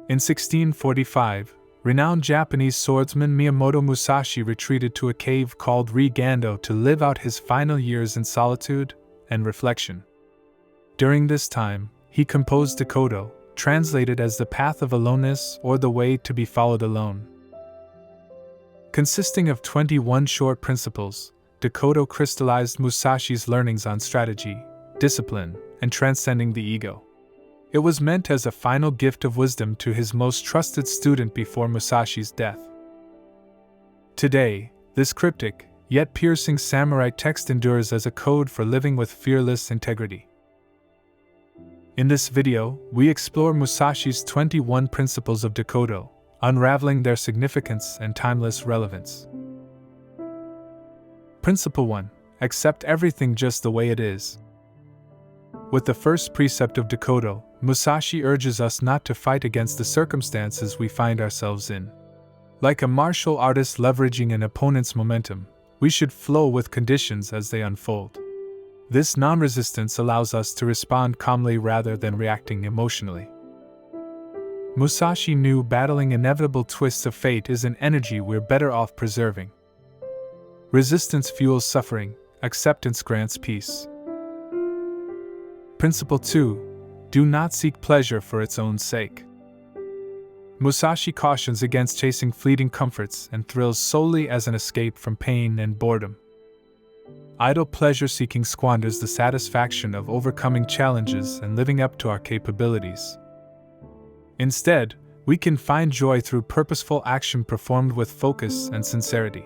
In 1645, renowned Japanese swordsman Miyamoto Musashi retreated to a cave called Rigando to live out his final years in solitude and reflection. During this time, he composed Dokkodo, translated as the path of aloneness or the way to be followed alone. Consisting of 21 short principles, Dokkodo crystallized Musashi's learnings on strategy, discipline, and transcending the ego. It was meant as a final gift of wisdom to his most trusted student before Musashi's death. Today, this cryptic, yet piercing samurai text endures as a code for living with fearless integrity. In this video, we explore Musashi's 21 principles of Dokkodo, unraveling their significance and timeless relevance. Principle 1. Accept everything just the way it is. With the first precept of Dokkodo, Musashi urges us not to fight against the circumstances we find ourselves in. Like a martial artist leveraging an opponent's momentum, we should flow with conditions as they unfold. This non-resistance allows us to respond calmly rather than reacting emotionally. Musashi knew battling inevitable twists of fate is an energy we're better off preserving. Resistance fuels suffering, acceptance grants peace. Principle 2. Do not seek pleasure for its own sake. Musashi cautions against chasing fleeting comforts and thrills solely as an escape from pain and boredom. Idle pleasure-seeking squanders the satisfaction of overcoming challenges and living up to our capabilities. Instead, we can find joy through purposeful action performed with focus and sincerity.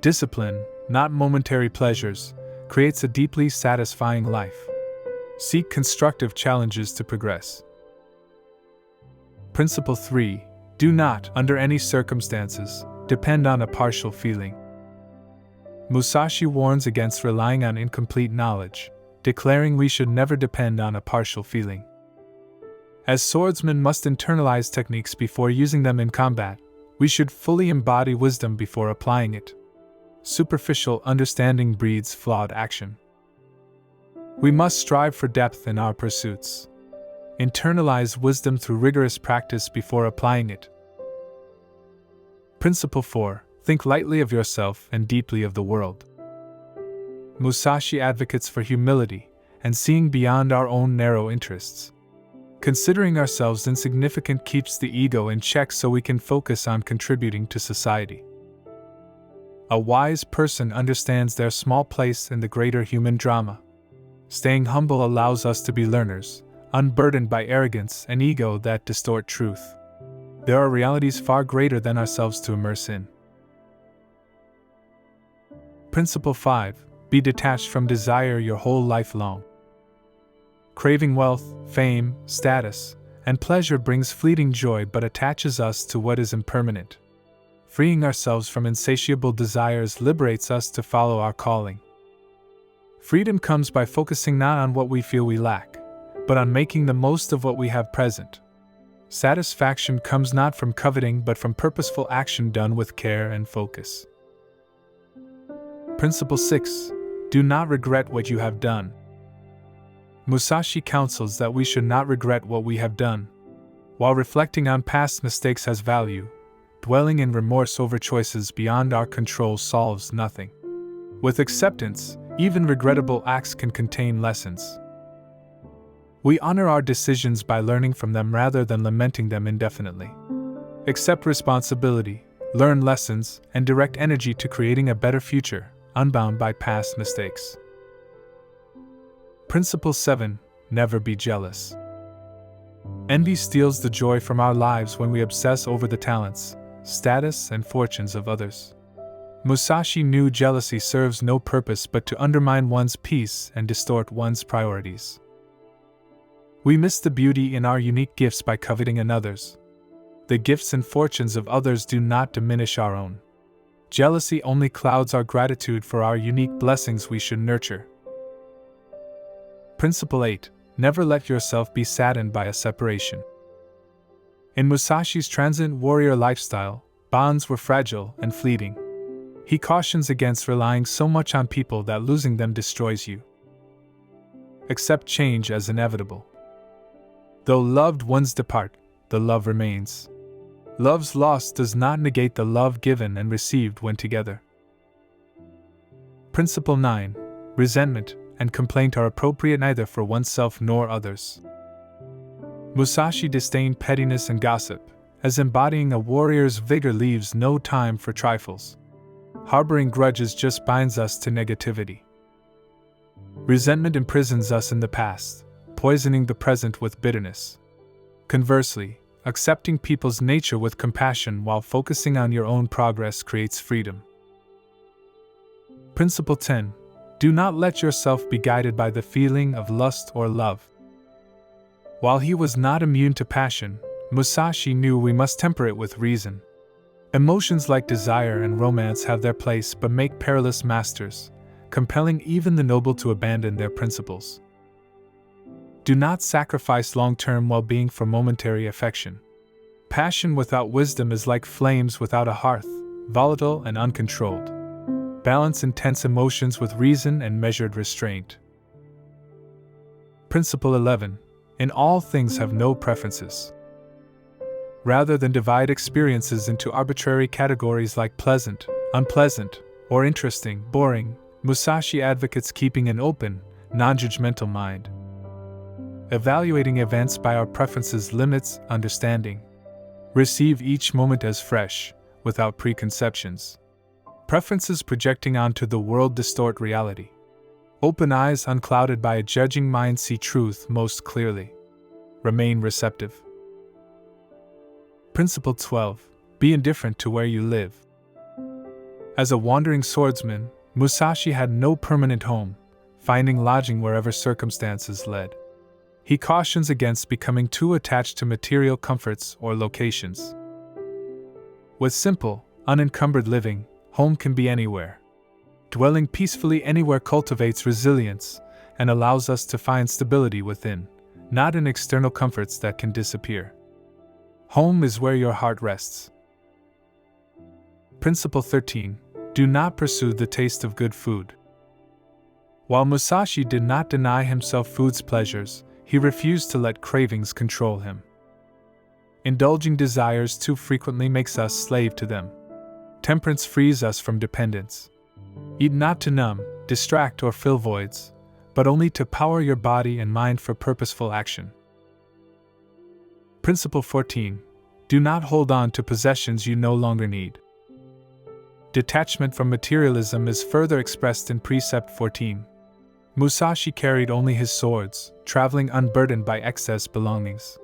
Discipline, not momentary pleasures, creates a deeply satisfying life. Seek constructive challenges to progress. Principle 3. Do not, under any circumstances, depend on a partial feeling. Musashi warns against relying on incomplete knowledge, declaring we should never depend on a partial feeling. As swordsmen must internalize techniques before using them in combat, we should fully embody wisdom before applying it. Superficial understanding breeds flawed action. We must strive for depth in our pursuits. Internalize wisdom through rigorous practice before applying it. Principle 4. Think lightly of yourself and deeply of the world. Musashi advocates for humility and seeing beyond our own narrow interests. Considering ourselves insignificant keeps the ego in check so we can focus on contributing to society. A wise person understands their small place in the greater human drama. Staying humble allows us to be learners, unburdened by arrogance and ego that distort truth. There are realities far greater than ourselves to immerse in. Principle 5. Be detached from desire your whole life long. Craving wealth, fame, status, and pleasure brings fleeting joy but attaches us to what is impermanent. Freeing ourselves from insatiable desires liberates us to follow our calling. Freedom comes by focusing not on what we feel we lack, but on making the most of what we have present. Satisfaction comes not from coveting but from purposeful action done with care and focus. Principle 6. Do not regret what you have done. Musashi counsels that we should not regret what we have done. While reflecting on past mistakes has value, dwelling in remorse over choices beyond our control solves nothing. With acceptance, even regrettable acts can contain lessons. We honor our decisions by learning from them rather than lamenting them indefinitely. Accept responsibility, learn lessons, and direct energy to creating a better future, unbound by past mistakes. Principle 7. Never be jealous. Envy steals the joy from our lives when we obsess over the talents, status, and fortunes of others. Musashi knew jealousy serves no purpose but to undermine one's peace and distort one's priorities. We miss the beauty in our unique gifts by coveting another's. The gifts and fortunes of others do not diminish our own. Jealousy only clouds our gratitude for our unique blessings we should nurture. Principle 8. Never let yourself be saddened by a separation. In Musashi's transient warrior lifestyle, bonds were fragile and fleeting. He cautions against relying so much on people that losing them destroys you. Accept change as inevitable. Though loved ones depart, the love remains. Love's loss does not negate the love given and received when together. Principle 9. Resentment and complaint are appropriate neither for oneself nor others. Musashi disdained pettiness and gossip, as embodying a warrior's vigor leaves no time for trifles. Harboring grudges just binds us to negativity. Resentment imprisons us in the past, poisoning the present with bitterness. Conversely, accepting people's nature with compassion while focusing on your own progress creates freedom. Principle 10. Do not let yourself be guided by the feeling of lust or love. While he was not immune to passion, Musashi knew we must temper it with reason. Emotions like desire and romance have their place but make perilous masters, compelling even the noble to abandon their principles. Do not sacrifice long-term well-being for momentary affection. Passion without wisdom is like flames without a hearth, volatile and uncontrolled. Balance intense emotions with reason and measured restraint. Principle 11. In all things have no preferences. Rather than divide experiences into arbitrary categories like pleasant, unpleasant, or interesting, boring, Musashi advocates keeping an open, non-judgmental mind. Evaluating events by our preferences limits understanding. Receive each moment as fresh, without preconceptions. Preferences projecting onto the world distort reality. Open eyes unclouded by a judging mind see truth most clearly. Remain receptive. Principle 12. Be indifferent to where you live. As a wandering swordsman, Musashi had no permanent home, finding lodging wherever circumstances led. He cautions against becoming too attached to material comforts or locations. With simple, unencumbered living, home can be anywhere. Dwelling peacefully anywhere cultivates resilience and allows us to find stability within, not in external comforts that can disappear. Home is where your heart rests. Principle 13. Do not pursue the taste of good food. While Musashi did not deny himself food's pleasures, he refused to let cravings control him. Indulging desires too frequently makes us slave to them. Temperance frees us from dependence. Eat not to numb, distract, or fill voids, but only to power your body and mind for purposeful action. Principle 14. Do not hold on to possessions you no longer need. Detachment from materialism is further expressed in Precept 14. Musashi carried only his swords, traveling unburdened by excess belongings.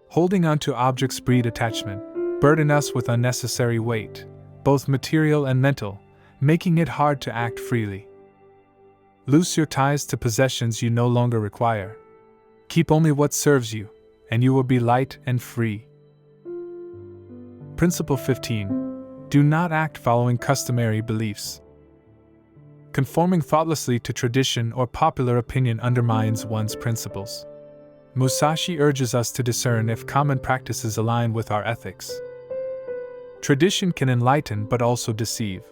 Holding on to objects breed attachment, burden us with unnecessary weight, both material and mental, making it hard to act freely. Loose your ties to possessions you no longer require. Keep only what serves you, and you will be light and free. Principle 15. Do not act following customary beliefs. Conforming thoughtlessly to tradition or popular opinion undermines one's principles. Musashi urges us to discern if common practices align with our ethics. Tradition can enlighten but also deceive.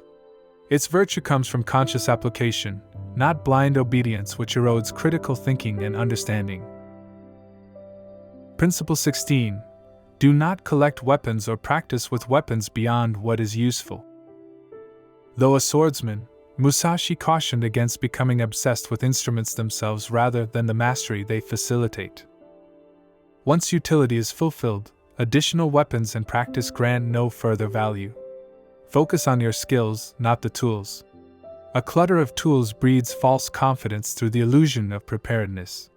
Its virtue comes from conscious application, not blind obedience which erodes critical thinking and understanding. Principle 16. Do not collect weapons or practice with weapons beyond what is useful. Though a swordsman, Musashi cautioned against becoming obsessed with instruments themselves rather than the mastery they facilitate. Once utility is fulfilled, additional weapons and practice grant no further value. Focus on your skills, not the tools. A clutter of tools breeds false confidence through the illusion of preparedness.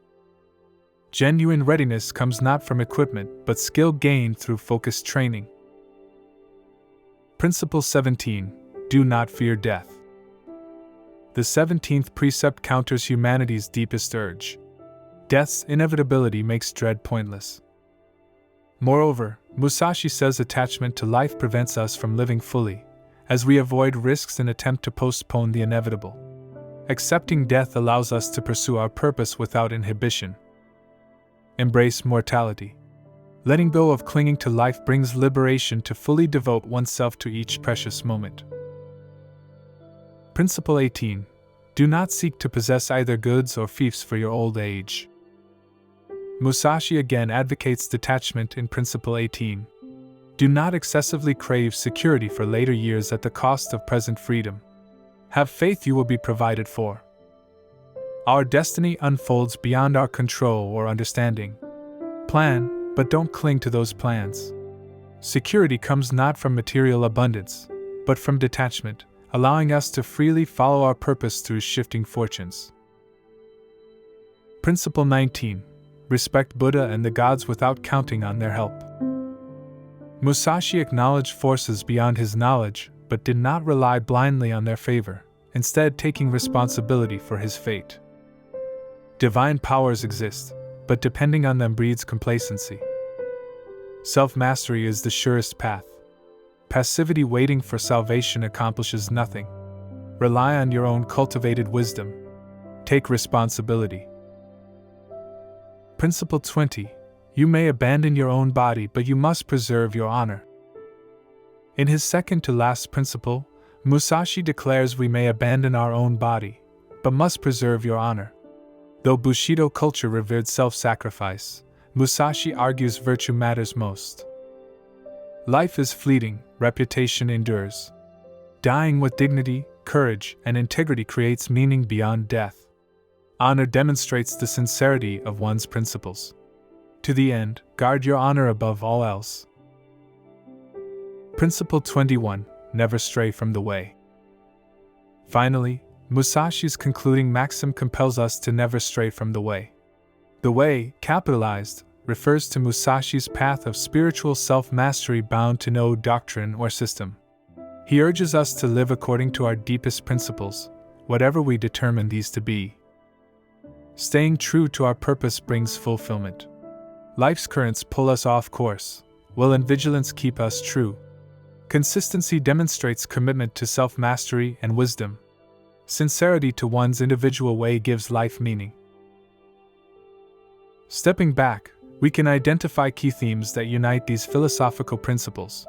Genuine readiness comes not from equipment but skill gained through focused training. Principle 17. Do not fear death. The 17th precept counters humanity's deepest urge. Death's inevitability makes dread pointless. Moreover, Musashi says attachment to life prevents us from living fully, as we avoid risks and attempt to postpone the inevitable. Accepting death allows us to pursue our purpose without inhibition. Embrace mortality. Letting go of clinging to life brings liberation to fully devote oneself to each precious moment. Principle 18. Do not seek to possess either goods or fiefs for your old age. Musashi again advocates detachment in Principle 18. Do not excessively crave security for later years at the cost of present freedom. Have faith you will be provided for. Our destiny unfolds beyond our control or understanding. Plan, but don't cling to those plans. Security comes not from material abundance, but from detachment, allowing us to freely follow our purpose through shifting fortunes. Principle 19. Respect Buddha and the gods without counting on their help. Musashi acknowledged forces beyond his knowledge, but did not rely blindly on their favor, instead taking responsibility for his fate. Divine powers exist, but depending on them breeds complacency. Self-mastery is the surest path. Passivity waiting for salvation accomplishes nothing. Rely on your own cultivated wisdom. Take responsibility. Principle 20. You may abandon your own body, but you must preserve your honor. In his second to last principle, Musashi declares we may abandon our own body, but must preserve your honor. Though Bushido culture revered self-sacrifice, Musashi argues virtue matters most. Life is fleeting, reputation endures. Dying with dignity, courage, and integrity creates meaning beyond death. Honor demonstrates the sincerity of one's principles. To the end, guard your honor above all else. Principle 21. Never stray from the way. Finally, Musashi's concluding maxim compels us to never stray from the way. The way, capitalized, refers to Musashi's path of spiritual self-mastery bound to no doctrine or system. He urges us to live according to our deepest principles, whatever we determine these to be. Staying true to our purpose brings fulfillment. Life's currents pull us off course, will and vigilance keep us true. Consistency demonstrates commitment to self-mastery and wisdom. Sincerity to one's individual way gives life meaning. Stepping back, we can identify key themes that unite these philosophical principles.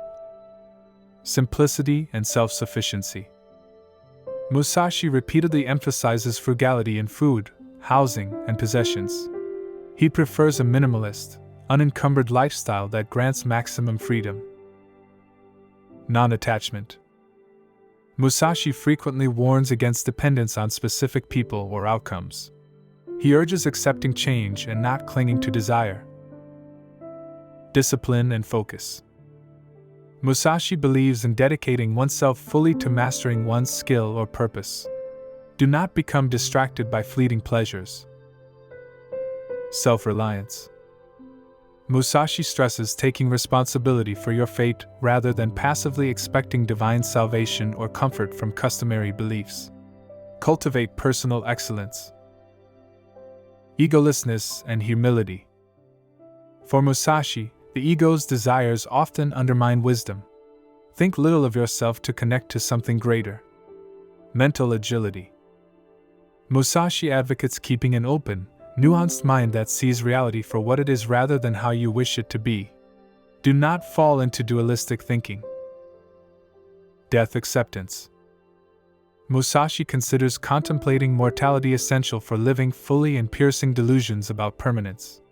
Simplicity and self-sufficiency. Musashi repeatedly emphasizes frugality in food, housing, and possessions. He prefers a minimalist, unencumbered lifestyle that grants maximum freedom. Non-attachment. Musashi frequently warns against dependence on specific people or outcomes. He urges accepting change and not clinging to desire. Discipline and focus. Musashi believes in dedicating oneself fully to mastering one's skill or purpose. Do not become distracted by fleeting pleasures. Self-reliance. Musashi stresses taking responsibility for your fate rather than passively expecting divine salvation or comfort from customary beliefs. Cultivate personal excellence. Egolessness and humility. For Musashi, the ego's desires often undermine wisdom. Think little of yourself to connect to something greater. Mental agility. Musashi advocates keeping an open, nuanced mind that sees reality for what it is rather than how you wish it to be. Do not fall into dualistic thinking. Death acceptance. Musashi considers contemplating mortality essential for living fully and piercing delusions about permanence.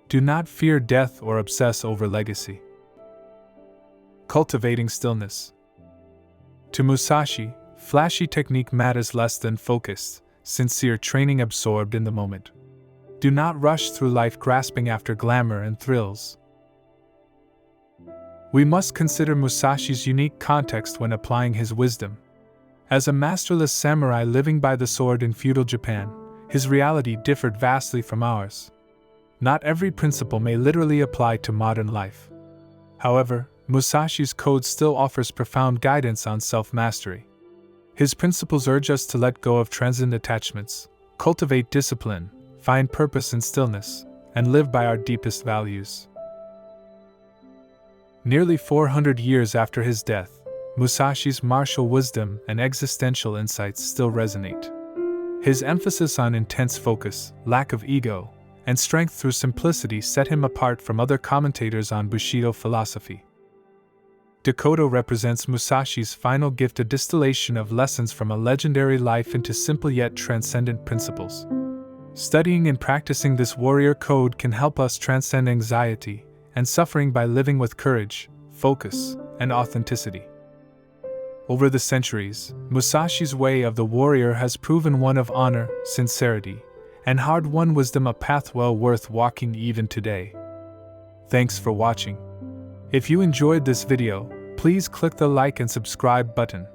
Do not fear death or obsess over legacy. Cultivating stillness. To Musashi, flashy technique matters less than focused, sincere training absorbed in the moment. Do not rush through life grasping after glamour and thrills. We must consider Musashi's unique context when applying his wisdom. As a masterless samurai living by the sword in feudal Japan, his reality differed vastly from ours. Not every principle may literally apply to modern life. However, Musashi's code still offers profound guidance on self-mastery. His principles urge us to let go of transcendent attachments, cultivate discipline, find purpose in stillness, and live by our deepest values. Nearly 400 years after his death, Musashi's martial wisdom and existential insights still resonate. His emphasis on intense focus, lack of ego, and strength through simplicity set him apart from other commentators on Bushido philosophy. Dokkodo represents Musashi's final gift, a distillation of lessons from a legendary life into simple yet transcendent principles. Studying and practicing this warrior code can help us transcend anxiety and suffering by living with courage, focus, and authenticity. Over the centuries, Musashi's way of the warrior has proven one of honor, sincerity, and hard-won wisdom, a path well worth walking even today. Thanks for watching. If you enjoyed this video, please click the like and subscribe button.